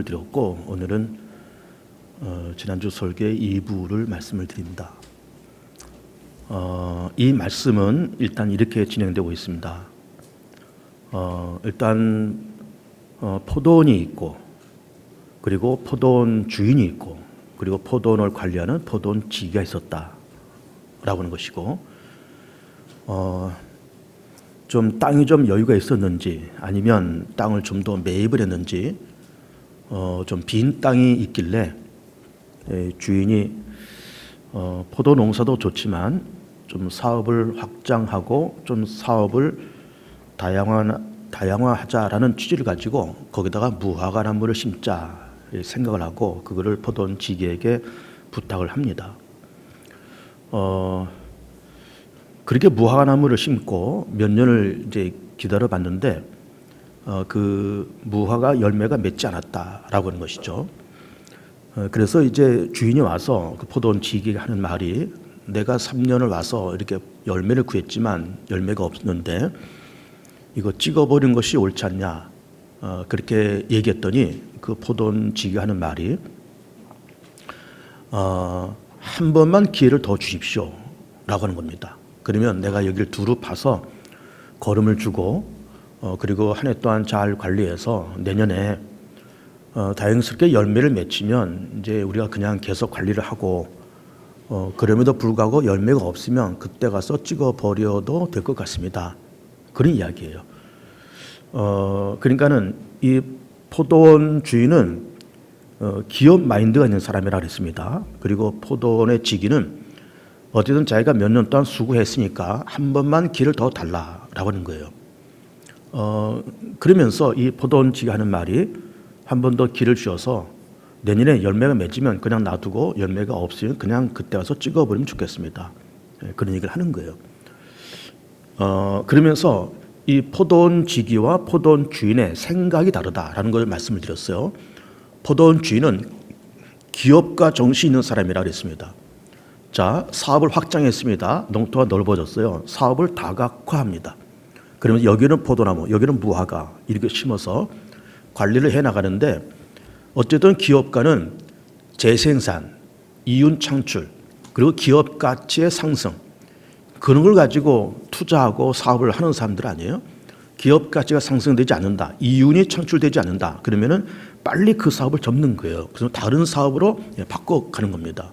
드렸고 오늘은 지난주 설계 2부를 말씀을 드립니다. 이 말씀은 일단 이렇게 진행되고 있습니다. 일단 포도원이 있고 그리고 포도원 주인이 있고 그리고 포도원을 관리하는 포도원 지기가 있었다라고 하는 것이고 좀 땅이 좀 여유가 있었는지 아니면 땅을 좀 더 매입을 했는지 좀 빈 땅이 있길래 주인이 포도 농사도 좋지만 좀 사업을 확장하고 좀 사업을 다양화하자라는 취지를 가지고 거기다가 무화과 나무를 심자 생각을 하고 그거를 포도원 지기에게 부탁을 합니다. 그렇게 무화과 나무를 심고 몇 년을 이제 기다려봤는데 그 무화과 열매가 맺지 않았다라고 하는 것이죠. 그래서 이제 주인이 와서 그 포도원 지기가 하는 말이 내가 3년을 와서 이렇게 열매를 구했지만 열매가 없는데 이거 찍어버린 것이 옳지 않냐 그렇게 얘기했더니 그 포도원 지기가 하는 말이 한 번만 기회를 더 주십시오 라고 하는 겁니다. 그러면 내가 여기를 두루 파서 거름을 주고 그리고 한 해 동안 잘 관리해서 내년에 다행스럽게 열매를 맺히면 이제 우리가 그냥 계속 관리를 하고 그럼에도 불구하고 열매가 없으면 그때 가서 찍어버려도 될 것 같습니다. 그런 이야기예요. 그러니까는 이 포도원 주인은 기업 마인드가 있는 사람이라 그랬습니다. 그리고 포도원의 지기는 어쨌든 자기가 몇 년 동안 수고했으니까 한 번만 기회를 더 달라라고 하는 거예요. 그러면서 이 포도원 지기가 하는 말이 한 번 더 기회를 주셔서 내년에 열매가 맺으면 그냥 놔두고 열매가 없으면 그냥 그때 와서 찍어버리면 좋겠습니다. 그런 얘기를 하는 거예요. 그러면서 이 포도원 지기와 포도원 주인의 생각이 다르다라는 걸 말씀을 드렸어요. 포도원 주인은 기업가 정신이 있는 사람이라 그랬습니다. 자, 사업을 확장했습니다. 농토가 넓어졌어요. 사업을 다각화합니다. 그러면 여기는 포도나무, 여기는 무화과 이렇게 심어서 관리를 해나가는데 어쨌든 기업가는 재생산, 이윤 창출, 그리고 기업 가치의 상승 그런 걸 가지고 투자하고 사업을 하는 사람들 아니에요? 기업 가치가 상승되지 않는다, 이윤이 창출되지 않는다. 그러면은 빨리 그 사업을 접는 거예요. 그래서 다른 사업으로 바꿔가는 겁니다.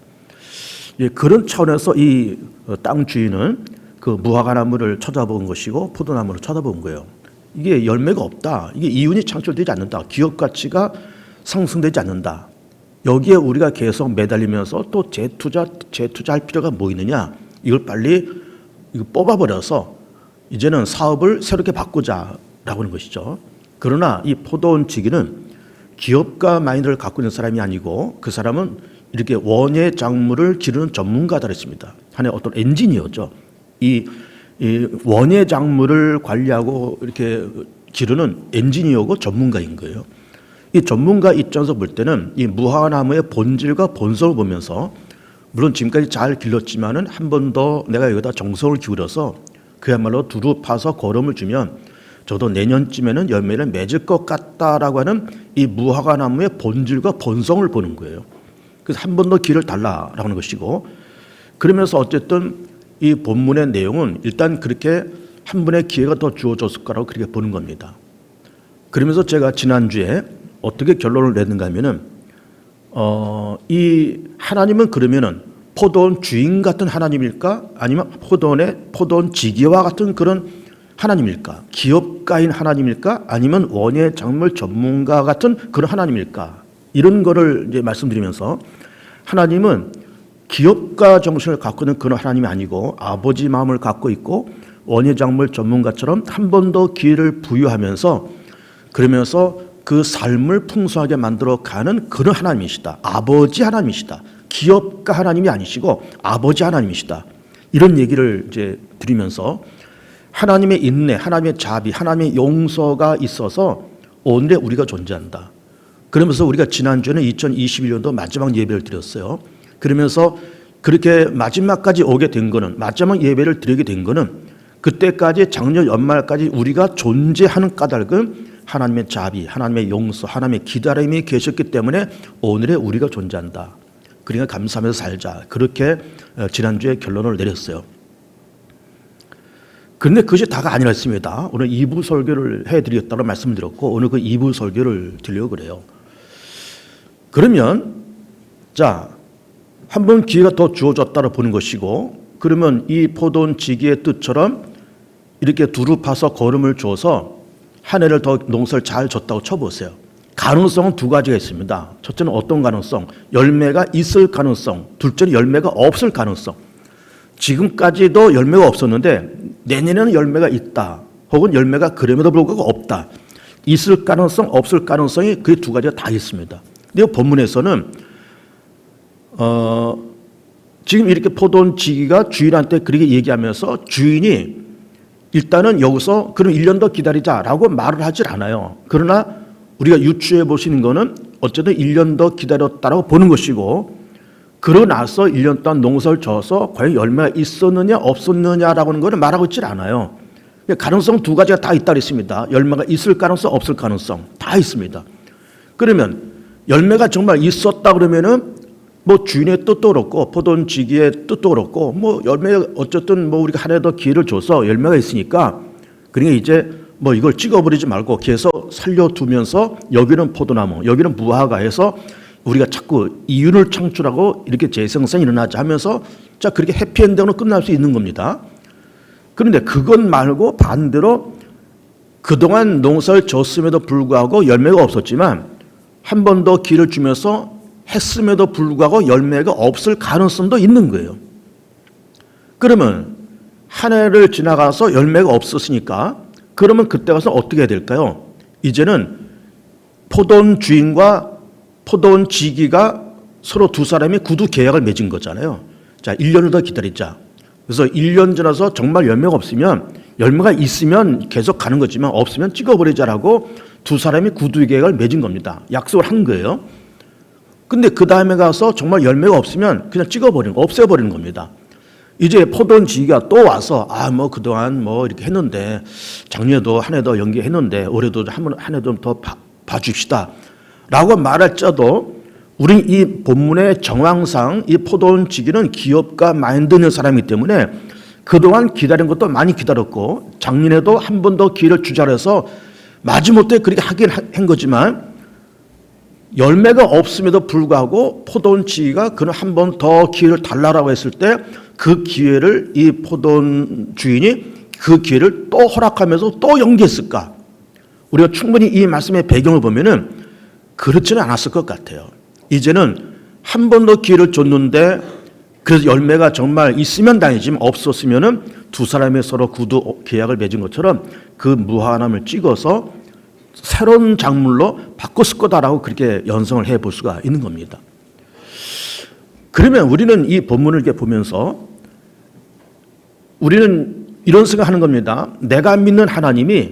그런 차원에서 이 땅 주인은 그 무화과 나무를 쳐다본 것이고 포도나무를 쳐다본 거예요. 이게 열매가 없다. 이게 이윤이 창출되지 않는다. 기업 가치가 상승되지 않는다. 여기에 우리가 계속 매달리면서 또 재투자할 필요가 뭐 있느냐? 이걸 빨리 이거 뽑아버려서 이제는 사업을 새롭게 바꾸자라고 하는 것이죠. 그러나 이 포도원 지기는 기업가 마인드를 갖고 있는 사람이 아니고 그 사람은 이렇게 원예 작물을 기르는 전문가다 그랬습니다. 하나의 어떤 엔지니어죠. 이 원예 작물을 관리하고 이렇게 기르는 엔지니어고 전문가인 거예요. 이 전문가 입장에서 볼 때는 이 무화과 나무의 본질과 본성을 보면서 물론 지금까지 잘 길렀지만은 한 번 더 내가 여기다 정성을 기울여서 그야말로 두루 파서 거름을 주면 저도 내년쯤에는 열매를 맺을 것 같다라고 하는 이 무화과 나무의 본질과 본성을 보는 거예요. 그래서 한 번 더 기회를 달라라고 하는 것이고 그러면서 어쨌든 이 본문의 내용은 일단 그렇게 한 번의 기회가 더 주어졌을 거라고 그렇게 보는 겁니다. 그러면서 제가 지난주에 어떻게 결론을 내는가 하면은 이 하나님은 그러면은 포도원 주인 같은 하나님일까? 아니면 포도원 지기와 같은 그런 하나님일까? 기업가인 하나님일까? 아니면 원예 작물 전문가 같은 그런 하나님일까? 이런 거를 이제 말씀드리면서 하나님은 기업가 정신을 갖고 있는 그런 하나님이 아니고 아버지 마음을 갖고 있고 원예 작물 전문가처럼 한 번 더 기회를 부여하면서 그러면서 그 삶을 풍성하게 만들어 가는 그런 하나님이시다. 아버지 하나님이시다. 기업가 하나님이 아니시고 아버지 하나님이시다. 이런 얘기를 이제 드리면서 하나님의 인내, 하나님의 자비, 하나님의 용서가 있어서 오늘의 우리가 존재한다. 그러면서 우리가 지난주에는 2021년도 마지막 예배를 드렸어요. 그러면서 그렇게 마지막까지 오게 된 거는 마지막 예배를 드리게 된 거는 그때까지 작년 연말까지 우리가 존재하는 까닭은 하나님의 자비, 하나님의 용서, 하나님의 기다림이 계셨기 때문에 오늘의 우리가 존재한다. 그러니까 감사하면서 살자. 그렇게 지난주에 결론을 내렸어요. 그런데 그것이 다가 아니었습니다. 오늘 2부 설교를 해드리겠다고 말씀드렸고 오늘 그 2부 설교를 드리려고 그래요. 그러면 자, 한 번 기회가 더 주어졌다고 보는 것이고 그러면 이 포도원지기의 뜻처럼 이렇게 두루 파서 거름을 줘서 한 해를 더 농사를 잘 졌다고 쳐보세요. 가능성은 두 가지가 있습니다. 첫째는 어떤 가능성? 열매가 있을 가능성. 둘째는 열매가 없을 가능성. 지금까지도 열매가 없었는데 내년에는 열매가 있다. 혹은 열매가 그럼에도 불구하고 없다. 있을 가능성, 없을 가능성이 그 두 가지가 다 있습니다. 근데 본문에서는 지금 이렇게 포도원지기가 주인한테 그렇게 얘기하면서 주인이 일단은 여기서 그럼 1년 더 기다리자라고 말을 하질 않아요. 그러나 우리가 유추해 보시는 거는 어쨌든 1년 더 기다렸다라고 보는 것이고 그러고 나서 1년 동안 농사를 져서 과연 열매가 있었느냐 없었느냐라고 하는 말하고 있질 않아요. 가능성 두 가지가 다 있다 그랬습니다. 열매가 있을 가능성 없을 가능성 다 있습니다. 그러면 열매가 정말 있었다 그러면은 뭐 주인의 뜻도 그렇고 포도원지기의 뜻도 그렇고 뭐 열매 어쨌든 뭐 우리가 한 해 더 기회를 줘서 열매가 있으니까 그러니까 이제 뭐 이걸 찍어버리지 말고 계속 살려두면서 여기는 포도나무 여기는 무화과 해서 우리가 자꾸 이윤을 창출하고 이렇게 재생산이 일어나자 하면서 자 그렇게 해피엔딩으로 끝날 수 있는 겁니다. 그런데 그것 말고 반대로 그동안 농사를 졌음에도 불구하고 열매가 없었지만 한 번 더 기회를 주면서 했음에도 불구하고 열매가 없을 가능성도 있는 거예요. 그러면 한 해를 지나가서 열매가 없었으니까 그러면 그때 가서 어떻게 해야 될까요? 이제는 포도원 주인과 포도원 지기가 서로 두 사람이 구두 계약을 맺은 거잖아요. 자, 1년을 더 기다리자. 그래서 1년 지나서 정말 열매가 없으면 열매가 있으면 계속 가는 거지만 없으면 찍어버리자라고 두 사람이 구두 계약을 맺은 겁니다. 약속을 한 거예요. 근데 그 다음에 가서 정말 열매가 없으면 그냥 찍어버리는 거, 없애버리는 겁니다. 이제 포도원지기가 또 와서 뭐 그동안 뭐 이렇게 했는데 작년에도 한 해 더 연기했는데 올해도 한 해 좀 더 봐줍시다 라고 말할지라도 우리 이 본문의 정황상 이 포도원지기는 기업가 마인드 있는 사람이기 때문에 그동안 기다린 것도 많이 기다렸고 작년에도 한 번 더 기회를 주자 해서 마지못해 그렇게 하긴 한 거지만 열매가 없음에도 불구하고 포도원지기가 그는 한 번 더 기회를 달라라고 했을 때 그 기회를 이 포도원 주인이 그 기회를 또 허락하면서 또 연기했을까? 우리가 충분히 이 말씀의 배경을 보면은 그렇지는 않았을 것 같아요. 이제는 한 번 더 기회를 줬는데 그래서 열매가 정말 있으면 다행이지만 없었으면은 두 사람이 서로 구두 계약을 맺은 것처럼 그 무화과나무를 찍어서 새로운 작물로 바꿨을 거다라고 그렇게 연상을 해볼 수가 있는 겁니다. 그러면 우리는 이 본문을 이렇게 보면서 우리는 이런 생각하는 겁니다. 내가 믿는 하나님이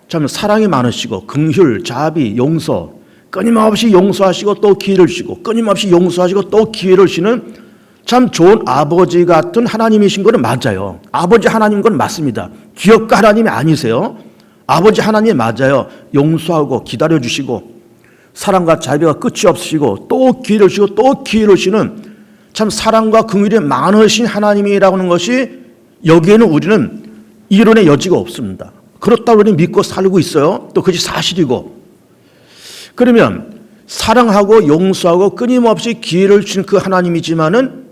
참 사랑이 많으시고 긍휼, 자비, 용서 끊임없이 용서하시고 또 기회를 주시고 끊임없이 용서하시고 또 기회를 주시는 참 좋은 아버지 같은 하나님이신 것은 맞아요. 아버지 하나님인 건 맞습니다. 기업가 하나님이 아니세요. 아버지 하나님이 맞아요. 용서하고 기다려주시고 사랑과 자비가 끝이 없으시고 또 기회를 주시고 또 기회를 주시는 참 사랑과 긍휼이 많으신 하나님이라고 하는 것이 여기에는 우리는 이론의 여지가 없습니다. 그렇다고 우리는 믿고 살고 있어요. 또 그것이 사실이고 그러면 사랑하고 용서하고 끊임없이 기회를 주신 그 하나님이지만은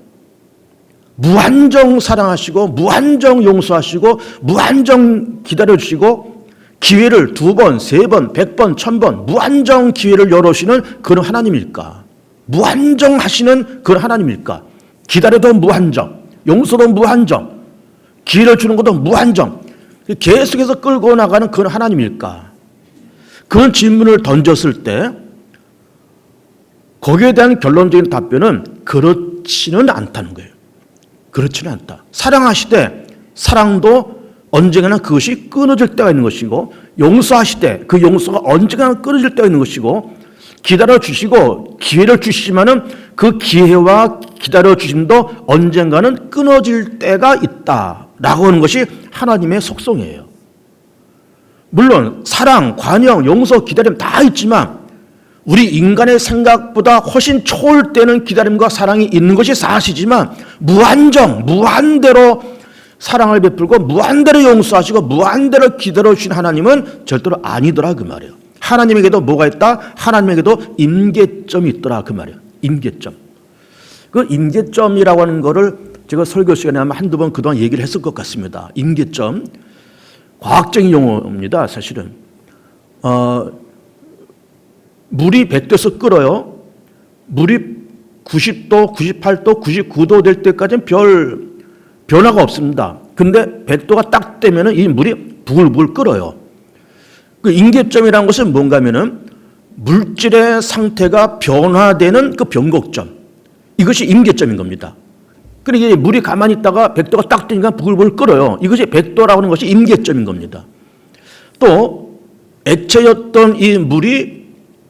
무한정 사랑하시고 무한정 용서하시고 무한정 기다려주시고 기회를 2번, 3번, 100번, 1000번 무한정 기회를 열어주시는 그런 하나님일까? 무한정 하시는 그런 하나님일까? 기다려도 무한정, 용서도 무한정, 기회를 주는 것도 무한정 계속해서 끌고 나가는 그런 하나님일까? 그런 질문을 던졌을 때 거기에 대한 결론적인 답변은 그렇지는 않다는 거예요. 그렇지는 않다. 사랑하시되 사랑도 언젠가는 그것이 끊어질 때가 있는 것이고 용서하시되 그 용서가 언젠가는 끊어질 때가 있는 것이고 기다려주시고 기회를 주시지만은 그 기회와 기다려주심도 언젠가는 끊어질 때가 있다라고 하는 것이 하나님의 속성이에요. 물론 사랑, 관용, 용서, 기다림 다 있지만 우리 인간의 생각보다 훨씬 초월되는 기다림과 사랑이 있는 것이 사실이지만 무한대로 사랑을 베풀고 무한대로 용서하시고 무한대로 기다려주신 하나님은 절대로 아니더라 그 말이에요. 하나님에게도 뭐가 있다? 하나님에게도 임계점이 있더라 그 말이에요. 임계점. 그 임계점이라고 하는 거를 제가 설교 시간에 아마 한두 번 그동안 얘기를 했을 것 같습니다. 임계점. 과학적인 용어입니다. 사실은. 물이 100도에서 끓어요. 물이 90도, 98도, 99도 될 때까지는 별 변화가 없습니다. 근데 100도가 딱 되면 이 물이 부글부글 끓어요. 그 임계점이라는 것은 뭔가 하면은 물질의 상태가 변화되는 그 변곡점. 이것이 임계점인 겁니다. 그러니까 물이 가만히 있다가 100도가 딱 되니까 부글부글 끓어요. 이것이 100도라고 하는 것이 임계점인 겁니다. 또 액체였던 이 물이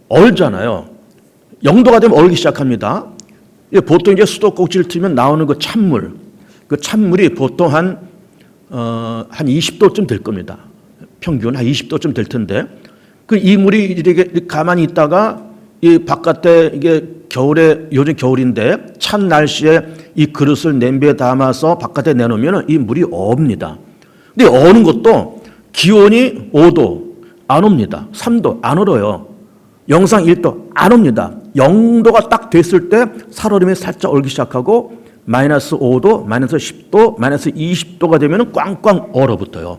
얼잖아요. 0도가 되면 얼기 시작합니다. 보통 이제 수도꼭지를 틀면 나오는 그 찬물, 그 찬물이 보통 한 20도쯤 될 겁니다. 평균 한 20도쯤 될 텐데, 그 이 물이 이렇게 가만히 있다가 이 바깥에 이게 겨울에, 요즘 겨울인데 찬 날씨에 이 그릇을 냄비에 담아서 바깥에 내놓으면 이 물이 없니다. 근데 어는 것도 기온이 5도 안 옵니다. 3도 안 얼어요. 영상 1도 안 옵니다. 0도가 딱 됐을 때 살얼음이 살짝 얼기 시작하고 마이너스 5도, 마이너스 10도, 마이너스 20도가 되면 꽝꽝 얼어붙어요.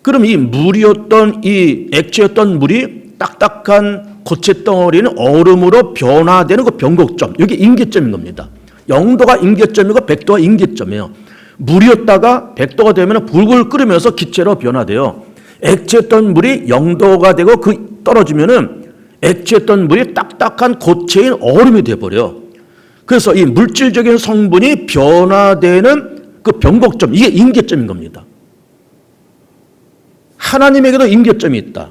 그럼 이 물이었던 이 액체였던 물이 딱딱한 고체 덩어리는 얼음으로 변화되는 그 변곡점. 이게 임계점인 겁니다. 0도가 임계점이고 100도가 임계점이에요. 물이었다가 100도가 되면 불불 끓으면서 기체로 변화돼요. 액체였던 물이 0도가 되고 그 떨어지면은 액체였던 물이 딱딱한 고체인 얼음이 돼버려요. 그래서 이 물질적인 성분이 변화되는 그 변곡점, 이게 임계점인 겁니다. 하나님에게도 임계점이 있다.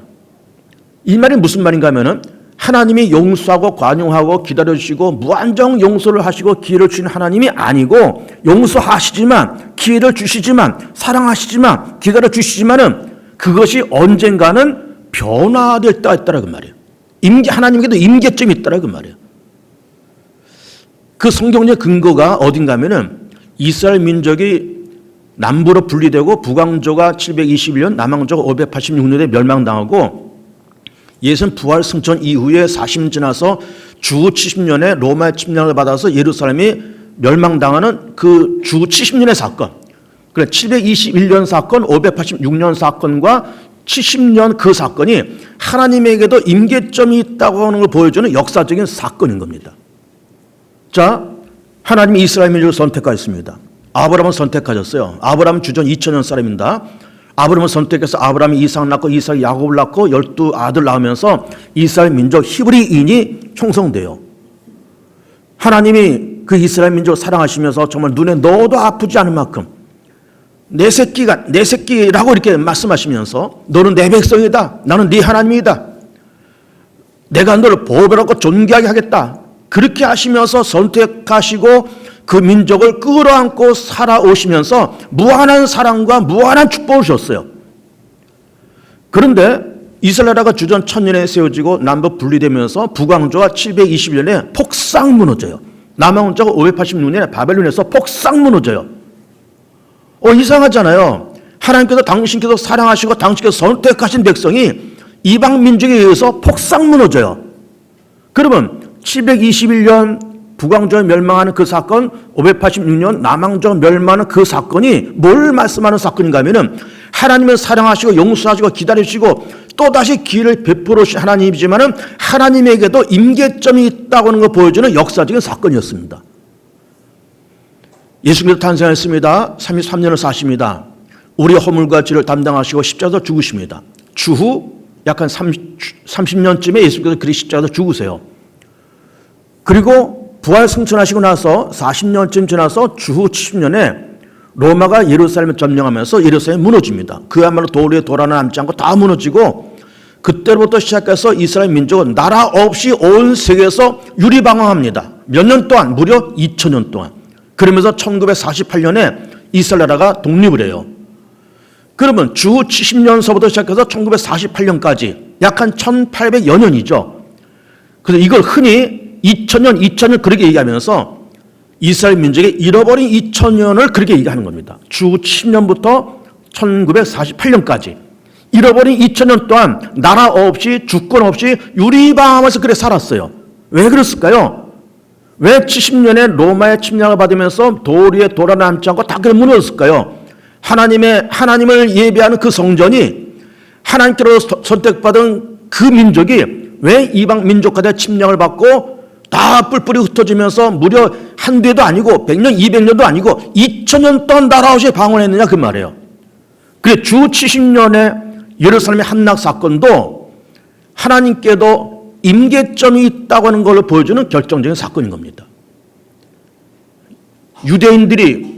이 말이 무슨 말인가 하면은 하나님이 용서하고 관용하고 기다려주시고 무한정 용서를 하시고 기회를 주시는 하나님이 아니고 용서하시지만 기회를 주시지만 사랑하시지만 기다려주시지만은 그것이 언젠가는 변화될 때가 있다라 그 말이에요. 하나님께도 임계점이 있다라 그 말이에요. 그 성경의 근거가 어딘가 하면은 이스라엘 민족이 남부로 분리되고 북왕조가 721년, 남왕조가 586년에 멸망당하고 예수는 부활 승천 이후에 40년 지나서 주 70년에 로마의 침략을 받아서 예루살렘이 멸망당하는 그 주 70년의 사건. 그래 721년 사건, 586년 사건과 70년 그 사건이 하나님에게도 임계점이 있다고 하는 걸 보여주는 역사적인 사건인 겁니다. 자, 하나님이 이스라엘 민족을 선택하였습니다. 아브라함을 선택하셨어요. 아브라함은 주전 2000년 사람입니다. 아브라함을 선택해서 아브라함이 이삭을 낳고 이삭이 야곱을 낳고 12아들 낳으면서 이스라엘 민족 히브리인이 형성돼요. 하나님이 그 이스라엘 민족을 사랑하시면서 정말 눈에 넣어도 아프지 않을 만큼 내 새끼라고 이렇게 말씀하시면서 너는 내 백성이다. 나는 네 하나님이다. 내가 너를 보호하고 존귀하게 하겠다. 그렇게 하시면서 선택하시고 그 민족을 끌어안고 살아오시면서 무한한 사랑과 무한한 축복을 주셨어요. 그런데 이스라엘 나라가 주전 1000년에 세워지고 남북 분리되면서 북왕조가 721년에 폭삭 무너져요. 남왕조가 586년에 바벨론에서 폭삭 무너져요. 이상하잖아요. 하나님께서 당신께서 사랑하시고 당신께서 선택하신 백성이 이방 민족에 의해서 폭삭 무너져요. 그러면 721년 북왕조가 멸망하는 그 사건, 586년 남왕조가 멸망하는 그 사건이 뭘 말씀하는 사건인가 하면은 하나님을 사랑하시고 용서하시고 기다리시고 또다시 기회를 베풀어 주신 하나님이지만은 하나님에게도 임계점이 있다고 하는 걸 보여주는 역사적인 사건이었습니다. 예수님께서 탄생했습니다. 33년을 사십니다. 우리의 허물과 죄를 담당하시고 십자가에서 죽으십니다. 주후 약 한 30년쯤에 예수님께서 그리 십자가에서 죽으세요. 그리고 부활 승천하시고 나서 40년쯤 지나서 주후 70년에 로마가 예루살렘을 점령하면서 예루살렘이 무너집니다. 그야말로 돌 위에 돌 하나 남지 않고 다 무너지고 그때부터 시작해서 이스라엘 민족은 나라 없이 온 세계에서 유리방황합니다. 몇 년 동안? 무려 2000년 동안. 그러면서 1948년에 이스라엘 나라가 독립을 해요. 그러면 주 70년서부터 시작해서 1948년까지 약 한 1800여 년이죠. 그래서 이걸 흔히 2000년 그렇게 얘기하면서 이스라엘 민족의 잃어버린 2000년을 그렇게 얘기하는 겁니다. 주 70년부터 1948년까지 잃어버린 2000년 동안 나라 없이 주권 없이 유리방하면서 그래 살았어요. 왜 그랬을까요? 왜 70년에 로마의 침략을 받으면서 돌 위에 돌아남지 않고 다 그래 무너졌을까요? 하나님을 예배하는 그 성전이 하나님께로 선택받은 그 민족이 왜 이방 민족과의 침략을 받고 다 뿔뿔이 흩어지면서 무려 한두 해도 아니고 100년, 200년도 아니고 2000년 동안 나라 없이 방언했느냐 그 말이에요. 그래 주 70년에 예루살렘의 함락 사건도 하나님께도 임계점이 있다고 하는 걸 보여주는 결정적인 사건인 겁니다. 유대인들이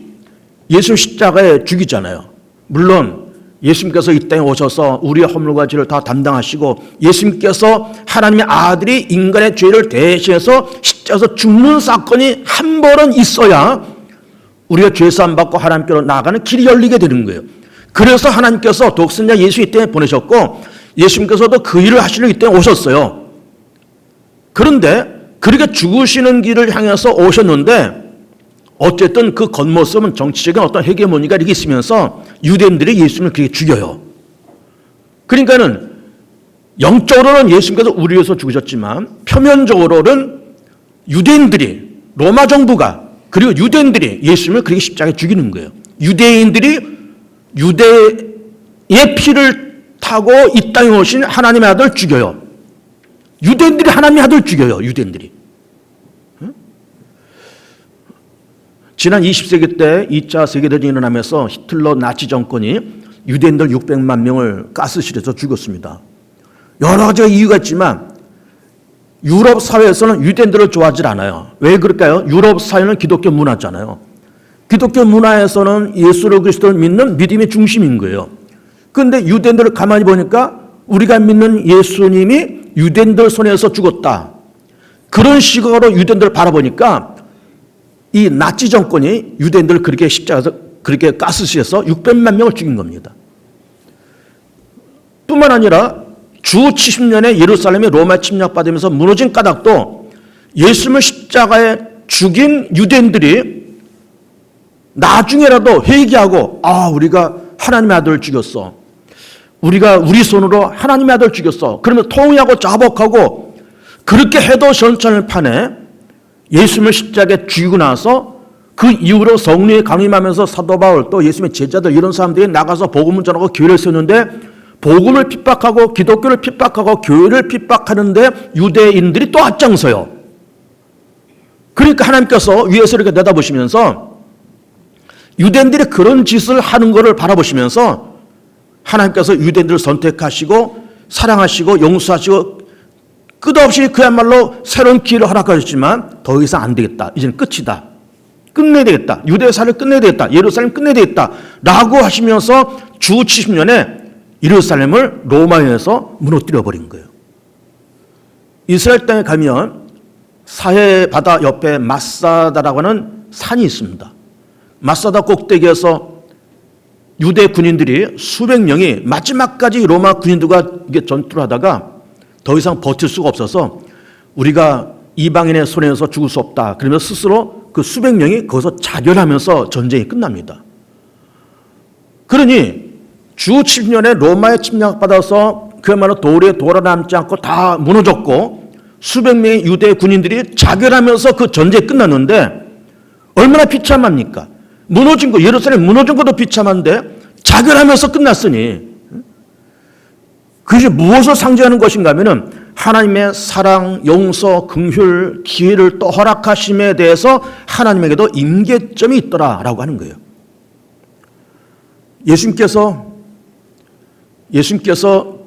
예수 십자가에 죽이잖아요. 물론 예수님께서 이 땅에 오셔서 우리의 허물과 죄를 다 담당하시고 예수님께서 하나님의 아들이 인간의 죄를 대신해서 십자가에서 죽는 사건이 한 번은 있어야 우리가 죄사함 받고 하나님께로 나아가는 길이 열리게 되는 거예요. 그래서 하나님께서 독생자 예수 이 땅에 보내셨고 예수님께서도 그 일을 하시려 이 땅에 오셨어요. 그런데 그렇게 죽으시는 길을 향해서 오셨는데 어쨌든 그 겉모습은 정치적인 어떤 헤게모니가 이렇게 있으면서 유대인들이 예수님을 그렇게 죽여요. 그러니까는 영적으로는 예수님께서 우리 위해서 죽으셨지만 표면적으로는 유대인들이 로마 정부가 그리고 유대인들이 예수님을 그렇게 십자가에 죽이는 거예요. 유대인들이 유대의 피를 타고 이 땅에 오신 하나님의 아들 죽여요. 유대인들이 하나님의 아들 죽여요. 유대인들이. 지난 20세기 때 2차 세계대전이 일어나면서 히틀러 나치 정권이 유대인들 600만 명을 가스실에서 죽였습니다. 여러 가지 이유가 있지만 유럽 사회에서는 유대인들을 좋아하지 않아요. 왜 그럴까요? 유럽 사회는 기독교 문화잖아요. 기독교 문화에서는 예수를 그리스도를 믿는 믿음의 중심인 거예요. 그런데 유대인들을 가만히 보니까 우리가 믿는 예수님이 유대인들 손에서 죽었다. 그런 시각으로 유대인들을 바라보니까 이 나치 정권이 유대인들을 그렇게 십자가에서 그렇게 가스실에서 600만 명을 죽인 겁니다. 뿐만 아니라 주 70년에 예루살렘이 로마에 침략받으면서 무너진 까닭도 예수님을 십자가에 죽인 유대인들이 나중에라도 회개하고 우리가 하나님의 아들을 죽였어. 우리가 우리 손으로 하나님의 아들을 죽였어. 그러면 통회하고 자복하고 그렇게 해도 전천을 파네. 예수님을 십자가에 죽이고 나서 그 이후로 성령이 강림하면서 사도 바울 또 예수님의 제자들 이런 사람들이 나가서 복음을 전하고 교회를 세우는데 복음을 핍박하고 기독교를 핍박하고 교회를 핍박하는데 유대인들이 또 앞장서요. 그러니까 하나님께서 위에서 이렇게 내다보시면서 유대인들이 그런 짓을 하는 것을 바라보시면서 하나님께서 유대인들을 선택하시고 사랑하시고 용서하시고 끝없이 그야말로 새로운 기회를 허락하셨지만 더 이상 안 되겠다. 이제는 끝이다. 끝내야 되겠다. 유대사를 끝내야 되겠다. 예루살렘 끝내야 되겠다. 라고 하시면서 주 70년에 예루살렘을 로마에서 무너뜨려 버린 거예요. 이스라엘 땅에 가면 사해 바다 옆에 마사다라고 하는 산이 있습니다. 마사다 꼭대기에서 유대 군인들이 수백 명이 마지막까지 로마 군인들과 전투를 하다가 더 이상 버틸 수가 없어서 우리가 이방인의 손에서 죽을 수 없다. 그러면서 스스로 그 수백 명이 거기서 자결하면서 전쟁이 끝납니다. 그러니 주 7년에 로마에 침략받아서 그야말로 돌에 돌아남지 않고 다 무너졌고 수백 명의 유대 군인들이 자결하면서 그 전쟁이 끝났는데 얼마나 비참합니까? 무너진 거, 예루살렘 무너진 것도 비참한데 자결하면서 끝났으니 그것이 무엇을 상징하는 것인가 하면은 하나님의 사랑, 용서, 긍휼, 기회를 또 허락하심에 대해서 하나님에게도 임계점이 있더라라고 하는 거예요. 예수님께서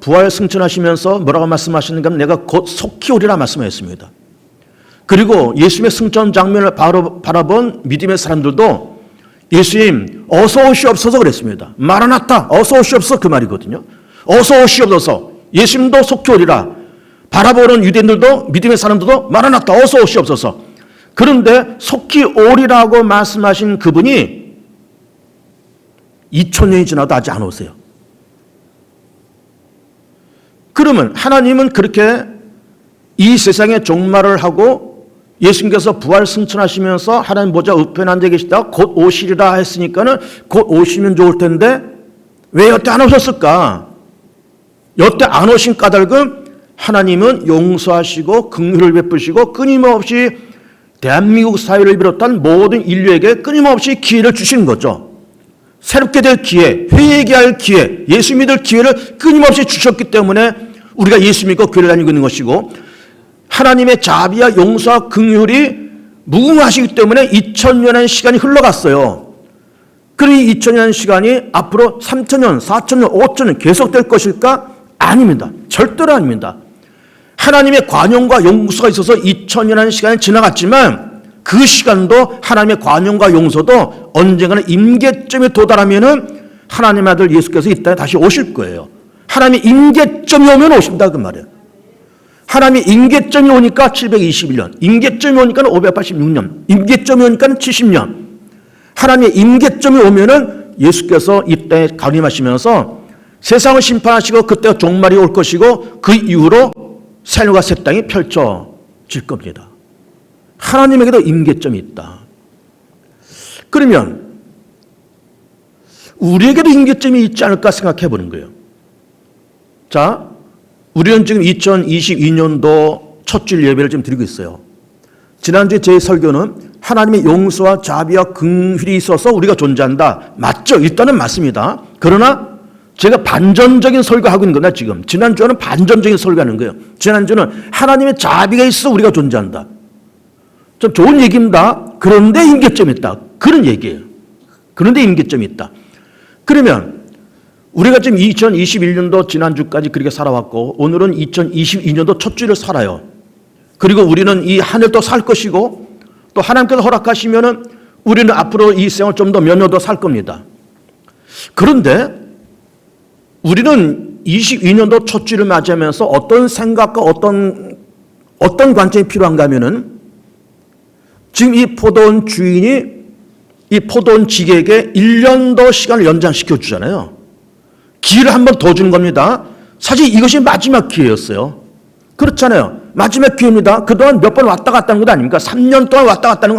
부활 승천하시면서 뭐라고 말씀하시는가 하면 내가 곧 속히 오리라 말씀하셨습니다. 그리고 예수님의 승천 장면을 바라본 믿음의 사람들도 예수님 어서 오시옵소서 그랬습니다. 마라나타 어서 오시옵소서 그 말이거든요. 어서 오시옵소서. 예수님도 속히 오리라. 바라보는 유대인들도 믿음의 사람들도 마라나타 어서 오시옵소서. 그런데 속히 오리라고 말씀하신 그분이 2000년이 지나도 아직 안 오세요. 그러면 하나님은 그렇게 이 세상에 종말을 하고 예수님께서 부활 승천하시면서 하나님 보좌 우편에 앉아 계시다가 곧 오시리라 했으니까는 곧 오시면 좋을 텐데 왜 여태 안 오셨을까? 여태 안 오신 까닭은 하나님은 용서하시고 긍휼을 베푸시고 끊임없이 대한민국 사회를 비롯한 모든 인류에게 끊임없이 기회를 주시는 거죠. 새롭게 될 기회, 회개할 기회, 예수 믿을 기회를 끊임없이 주셨기 때문에 우리가 예수 믿고 교회를 다니고 있는 것이고, 하나님의 자비와 용서와 긍휼이 무궁하시기 때문에 2000년의 시간이 흘러갔어요. 그러니 2000년 시간이 앞으로 3000년, 4000년, 5000년 계속될 것일까? 아닙니다. 절대로 아닙니다. 하나님의 관용과 용서가 있어서 2000년의 시간이 지나갔지만 그 시간도 하나님의 관용과 용서도 언젠가는 임계점에 도달하면은 하나님의 아들 예수께서 이 땅에 다시 오실 거예요. 하나님의 임계점이 오면 오신다 그 말이에요. 하나님의 임계점이 오니까 721년, 임계점이 오니까 586년, 임계점이 오니까 70년. 하나님의 임계점이 오면은 예수께서 이 땅에 강림하시면서 세상을 심판하시고 그때가 종말이 올 것이고 그 이후로 하늘과 새 땅이 펼쳐질 겁니다. 하나님에게도 임계점이 있다. 그러면 우리에게도 임계점이 있지 않을까 생각해 보는 거예요. 자, 우리는 지금 2022년도 첫 주일 예배를 지금 드리고 있어요. 지난주에 제 설교는 하나님의 용서와 자비와 긍휼이 있어서 우리가 존재한다. 맞죠? 일단은 맞습니다. 그러나 제가 반전적인 설교하고 있는 거다 지금. 지난주에는 반전적인 설교하는 거예요. 지난주는 하나님의 자비가 있어 우리가 존재한다. 좀 좋은 얘기입니다. 그런데 임계점이 있다. 그런 얘기예요. 그런데 임계점이 있다. 그러면 우리가 지금 2021년도 지난주까지 그렇게 살아왔고 오늘은 2022년도 첫 주를 살아요. 그리고 우리는 이 한 해도 살 것이고 또 하나님께서 허락하시면은 우리는 앞으로 이 생을 좀 더 몇 년 더 살 겁니다. 그런데 우리는 22년도 첫 주를 맞이하면서 어떤 생각과 어떤 관점이 필요한가 하면은 지금 이 포도원 주인이 이 포도원 지게에게 1년 더 시간을 연장시켜 주잖아요. 기회를 한 번 더 주는 겁니다. 사실 이것이 마지막 기회였어요. 그렇잖아요. 마지막 기회입니다. 그동안 몇 번 왔다 갔다 하는 것 아닙니까? 3년 동안 왔다 갔다 하는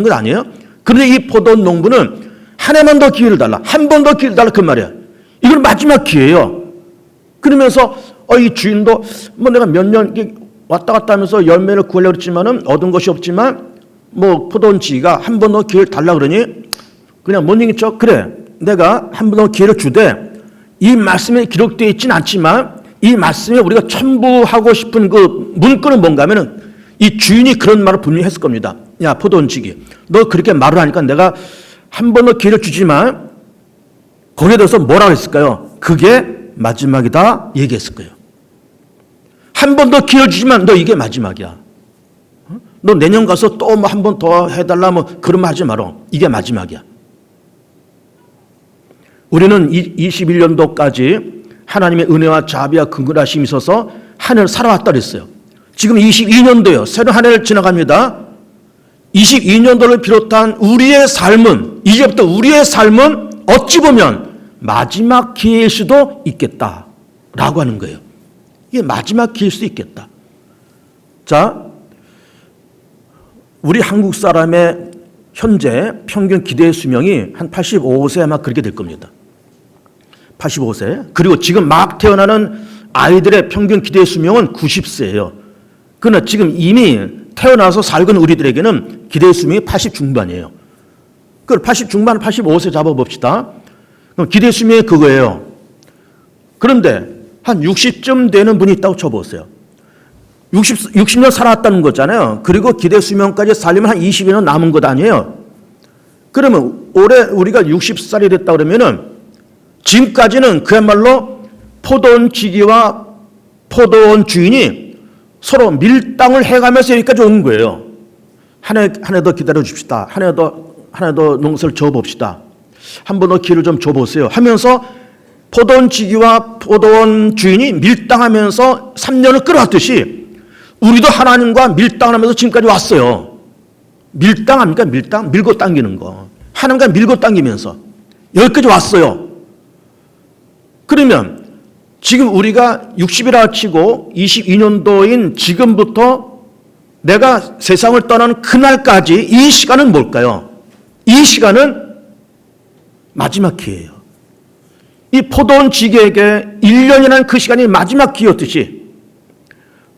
것 아니에요? 그런데 이 포도원 농부는 한 해만 더 기회를 달라. 한 번 더 기회를 달라 그 말이야. 이건 마지막 기회예요. 그러면서 이 주인도 뭐 내가 몇 년 왔다 갔다 하면서 열매를 구하려고 했지만은 얻은 것이 없지만 뭐 포도원 지기가 한 번 더 기회를 달라 그러니 그냥 못 이기죠. 그래 내가 한 번 더 기회를 주되 이 말씀에 기록되어 있지는 않지만 이 말씀에 우리가 첨부하고 싶은 그 문구는 뭔가 하면은 이 주인이 그런 말을 분명히 했을 겁니다. 야 포도원 지기 너 그렇게 말을 하니까 내가 한 번 더 기회를 주지만 거기에 대해서 뭐라고 했을까요? 그게 마지막이다 얘기했을 거예요. 한 번 더 기회를 주지만 너 이게 마지막이야. 너 내년 가서 또 뭐 한 번 더 해달라 뭐 그런 말 하지 마라. 이게 마지막이야. 우리는 21년도까지 하나님의 은혜와 자비와 긍휼하심이 있어서 한 해를 살아왔다 그랬어요. 지금 22년도요. 새로운 한 해를 지나갑니다. 22년도를 비롯한 우리의 삶은 이제부터 우리의 삶은 어찌 보면 마지막 기회일 수도 있겠다라고 하는 거예요. 이게 마지막 기회일 수도 있겠다. 자, 우리 한국 사람의 현재 평균 기대 수명이 한 85세 아마 그렇게 될 겁니다. 85세. 그리고 지금 막 태어나는 아이들의 평균 기대 수명은 90세예요. 그러나 지금 이미 태어나서 살고 있는 우리들에게는 기대 수명이 80 중반이에요. 그걸 80 중반, 85세 잡아봅시다. 그럼 기대 수명이 그거예요. 그런데 한 60쯤 되는 분이 있다고 쳐보세요. 60년 살았다는 거잖아요. 그리고 기대 수명까지 살려면 한 20년 남은 것 아니에요. 그러면 올해 우리가 60살이 됐다 그러면은 지금까지는 그야말로 포도원 지기와 포도원 주인이 서로 밀당을 해가면서 여기까지 온 거예요. 한 해 더 기다려 줍시다. 한 해 더 농사를 져봅시다. 한 번 더 기회를 좀 줘보세요. 하면서 포도원 지기와 포도원 주인이 밀당하면서 3년을 끌어왔듯이 우리도 하나님과 밀당하면서 지금까지 왔어요. 밀당합니까? 밀당? 밀고 당기는 거. 하나님과 밀고 당기면서 여기까지 왔어요. 그러면 지금 우리가 60이라 치고 22년도인 지금부터 내가 세상을 떠나는 그날까지 이 시간은 뭘까요? 이 시간은 마지막 기회예요. 이 포도원 지기에게 1년이라는 그 시간이 마지막 기회였듯이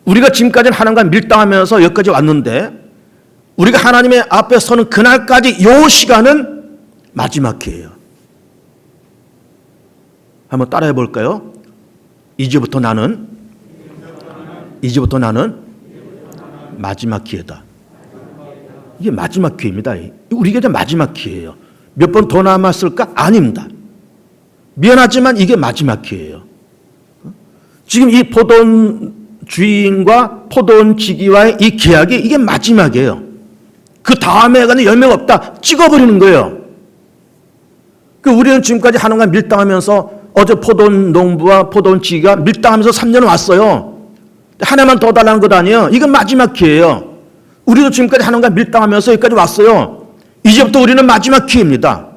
우리가 지금까지는 하나님과 밀당하면서 여기까지 왔는데 우리가 하나님의 앞에 서는 그날까지 이 시간은 마지막 기회예요. 한번 따라해 볼까요? 이제부터 나는 마지막 기회다. 이게 마지막 기회입니다. 우리에게 마지막 기회예요. 몇 번 더 남았을까? 아닙니다. 미안하지만 이게 마지막 기회예요. 지금 이 포도원 주인과 포도원 지기와의 이 계약이 이게 마지막이에요. 그 다음에는 열매가 없다. 찍어버리는 거예요. 우리는 지금까지 하나님과 밀당하면서 어제 포도원 농부와 포도원 지기가 밀당하면서 3년 왔어요. 하나만 더 달라는 것 아니에요. 이건 마지막 기회예요. 우리도 지금까지 하나님과 밀당하면서 여기까지 왔어요. 이제부터 우리는 마지막 기회입니다.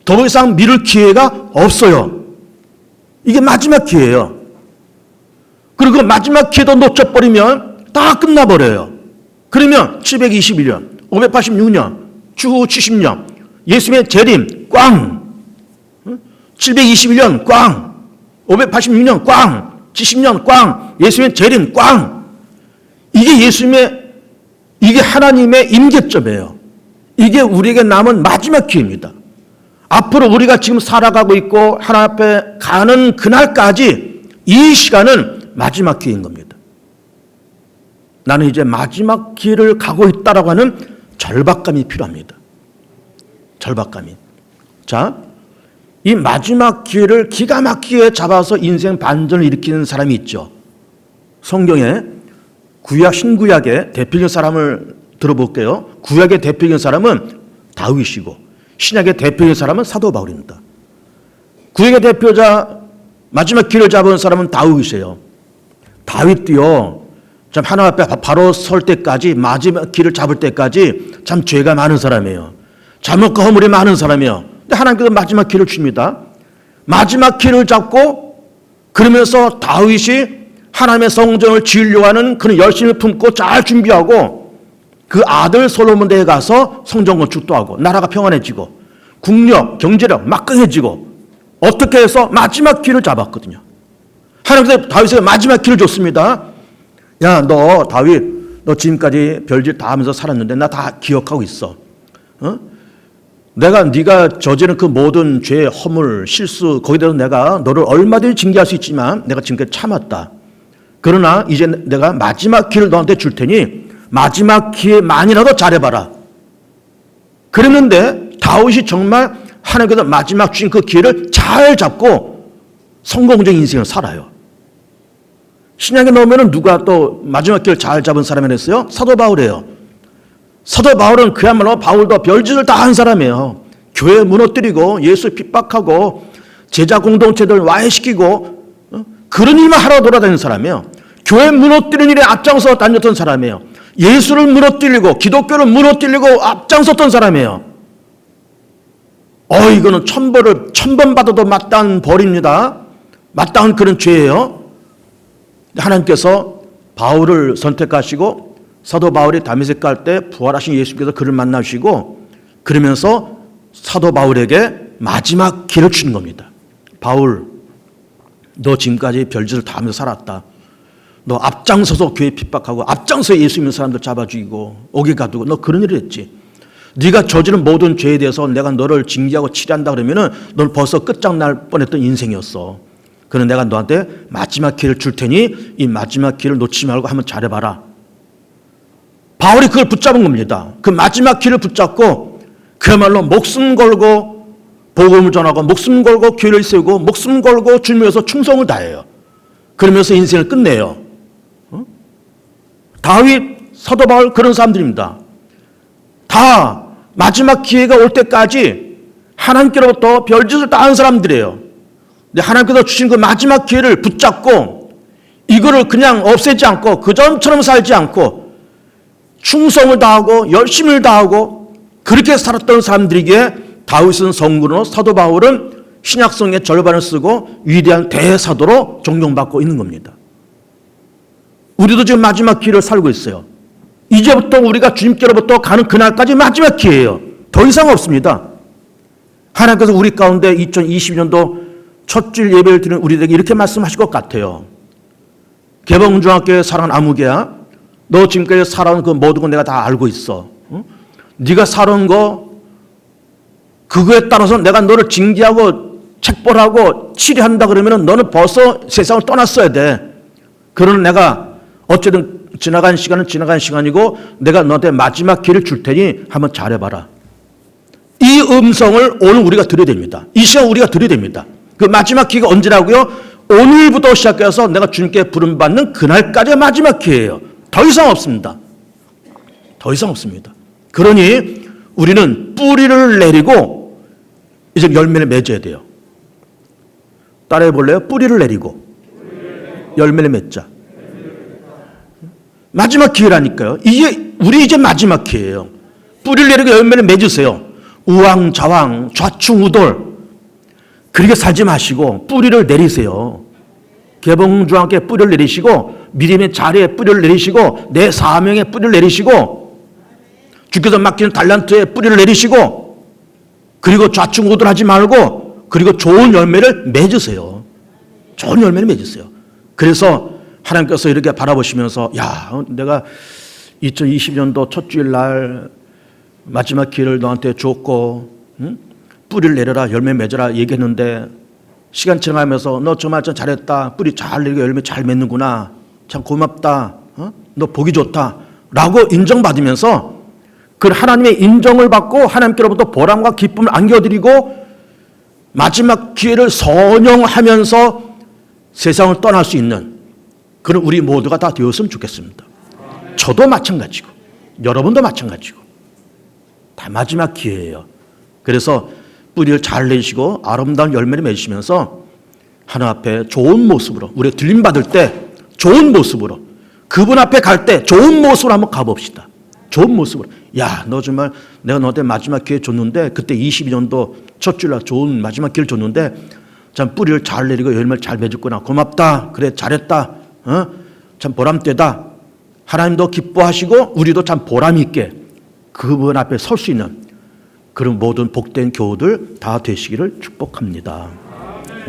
더 이상 미룰 기회가 없어요. 이게 마지막 기회예요. 그리고 마지막 기회도 놓쳐버리면 다 끝나버려요. 그러면 721년, 586년, 추후 70년, 예수님의 재림 꽝, 721년 꽝, 586년 꽝, 70년 꽝, 예수님의 재림 꽝. 이게 하나님의 임계점이에요. 이게 우리에게 남은 마지막 기회입니다. 앞으로 우리가 지금 살아가고 있고 하나님 앞에 가는 그날까지 이 시간은 마지막 기회인 겁니다. 나는 이제 마지막 기회를 가고 있다라고 하는 절박감이 필요합니다. 절박감이. 자, 이 마지막 기회를 기가 막히게 잡아서 인생 반전을 일으키는 사람이 있죠. 성경에 구약, 신구약의 대표적인 사람을 들어볼게요. 구약의 대표적인 사람은 다윗이고 신약의 대표적인 사람은 사도 바울입니다. 구약의 대표자 마지막 기회를 잡은 사람은 다윗이에요. 다윗도요, 참 하나님 앞에 바로 설 때까지 마지막 기회를 잡을 때까지 참 죄가 많은 사람이에요. 잘못과 허물이 많은 사람이에요. 근데 하나님께서 마지막 기회를 줍니다. 마지막 기회를 잡고 그러면서 다윗이 하나님의 성전을 지으려고 하는 그런 열심을 품고 잘 준비하고 그 아들 솔로몬대에 가서 성전 건축도 하고 나라가 평안해지고 국력, 경제력 막강해지고 어떻게 해서 마지막 기회를 잡았거든요. 하나님께서 다윗에게 마지막 기회를 줬습니다. 야, 너 다윗, 너 지금까지 별짓 다 하면서 살았는데 나 다 기억하고 있어. 네가 저지른 그 모든 죄, 허물, 실수 거기에 대해서 내가 너를 얼마든지 징계할 수 있지만 내가 지금까지 참았다. 그러나 이제 내가 마지막 기회를 너한테 줄 테니 마지막 기회만이라도 잘해봐라. 그랬는데 다윗이 정말 하나님께서 마지막 주신 그 기회를 잘 잡고 성공적인 인생을 살아요. 신약에 넣으면 누가 또 마지막 기회를 잘 잡은 사람이 됐어요? 사도 바울이에요. 사도 바울은 그야말로 바울도 별짓을 다 한 사람이에요. 교회 무너뜨리고 예수 핍박하고 제자 공동체들 와해시키고 그런 일만 하러 돌아다니는 사람이에요. 교회 무너뜨리는 일에 앞장서 다녔던 사람이에요. 예수를 무너뜨리고 기독교를 무너뜨리고 앞장섰던 사람이에요. 이거는 천번 받아도 마땅한 벌입니다. 마땅한 그런 죄예요. 하나님께서 바울을 선택하시고 사도 바울이 다메섹 갈 때 부활하신 예수께서 그를 만나시고 그러면서 사도 바울에게 마지막 기회를 주는 겁니다. 바울, 너 지금까지 별짓을 다 하면서 살았다. 너 앞장서서 교회 핍박하고 앞장서 예수 믿는 사람들 잡아 죽이고 옥에 가두고 너 그런 일을 했지. 네가 저지른 모든 죄에 대해서 내가 너를 징계하고 치료한다 그러면은 넌 벌써 끝장날 뻔했던 인생이었어. 그럼 내가 너한테 마지막 기회를 줄 테니 이 마지막 기회를 놓치지 말고 한번 잘해봐라. 바울이 그걸 붙잡은 겁니다. 그 마지막 기회를 붙잡고 그야말로 목숨 걸고 복음을 전하고 목숨 걸고 교회를 세우고 목숨 걸고 주님을 위해서 충성을 다해요. 그러면서 인생을 끝내요. 다윗, 사도 바울 그런 사람들입니다. 다 마지막 기회가 올 때까지 하나님께로부터 별짓을 다 한 사람들이에요. 근데 하나님께서 주신 그 마지막 기회를 붙잡고 이거를 그냥 없애지 않고 그전처럼 살지 않고 충성을 다하고 열심을 다하고 그렇게 살았던 사람들에게 다윗은 성군으로 사도 바울은 신약성의 절반을 쓰고 위대한 대사도로 존경받고 있는 겁니다. 우리도 지금 마지막 기회를 살고 있어요. 이제부터 우리가 주님께로부터 가는 그날까지 마지막 기회예요. 더 이상 없습니다. 하나님께서 우리 가운데 2022년도 첫 주일 예배를 드리는 우리들에게 이렇게 말씀하실 것 같아요. 개봉중학교에 살아온 아무개야, 너 지금까지 살아온 그 모든 거 내가 다 알고 있어. 응? 네가 살아온 거 그거에 따라서 내가 너를 징계하고 책벌하고 치료한다 그러면 너는 벌써 세상을 떠났어야 돼. 그러나 내가 어쨌든 지나간 시간은 지나간 시간이고 내가 너한테 마지막 기회를 줄 테니 한번 잘해봐라. 이 음성을 오늘 우리가 들어야 됩니다. 이 시간 우리가 들어야 됩니다. 그 마지막 기회가 언제라고요? 오늘부터 시작해서 내가 주님께 부름받는 그날까지의 마지막 기회예요. 더 이상 없습니다. 더 이상 없습니다. 그러니 우리는 뿌리를 내리고 이제 열매를 맺어야 돼요. 따라해 볼래요? 뿌리를 내리고 열매를 맺자. 마지막 기회라니까요. 우리 이제 마지막 기회예요. 뿌리를 내리고 열매를 맺으세요. 우왕좌왕 좌충우돌 그렇게 살지 마시고 뿌리를 내리세요. 개봉중학교에 뿌리를 내리시고 믿음의 자리에 뿌리를 내리시고 내 사명에 뿌리를 내리시고 주께서 맡기는 달란트에 뿌리를 내리시고 그리고 좌충우돌하지 말고 그리고 좋은 열매를 맺으세요. 좋은 열매를 맺으세요. 그래서 하나님께서 이렇게 바라보시면서 야, 내가 2020년도 첫 주일 날 마지막 기회를 너한테 줬고 응? 뿌리를 내려라 열매 맺어라 얘기했는데 시간 지나가면서 너 정말 좀 잘했다. 뿌리 잘 내리고 열매 잘 맺는구나. 참 고맙다. 너 보기 좋다. 라고 인정받으면서 그 하나님의 인정을 받고 하나님께로부터 보람과 기쁨을 안겨드리고 마지막 기회를 선영하면서 세상을 떠날 수 있는 그런 우리 모두가 다 되었으면 좋겠습니다. 저도 마찬가지고 여러분도 마찬가지고 다 마지막 기회예요. 그래서 뿌리를 잘 내시고 아름다운 열매를 맺으시면서 하나님 앞에 좋은 모습으로 우리가 들림받을 때 좋은 모습으로 그분 앞에 갈 때 좋은 모습으로 한번 가봅시다. 좋은 모습으로. 야, 너 정말 내가 너한테 마지막 기회 줬는데 그때 22년도 첫 주일날 좋은 마지막 기회를 줬는데 참 뿌리를 잘 내리고 열매를 잘 맺었구나. 고맙다. 그래 잘했다. 참 보람되다. 하나님도 기뻐하시고 우리도 참 보람 있게 그분 앞에 설 수 있는 그런 모든 복된 교우들 다 되시기를 축복합니다.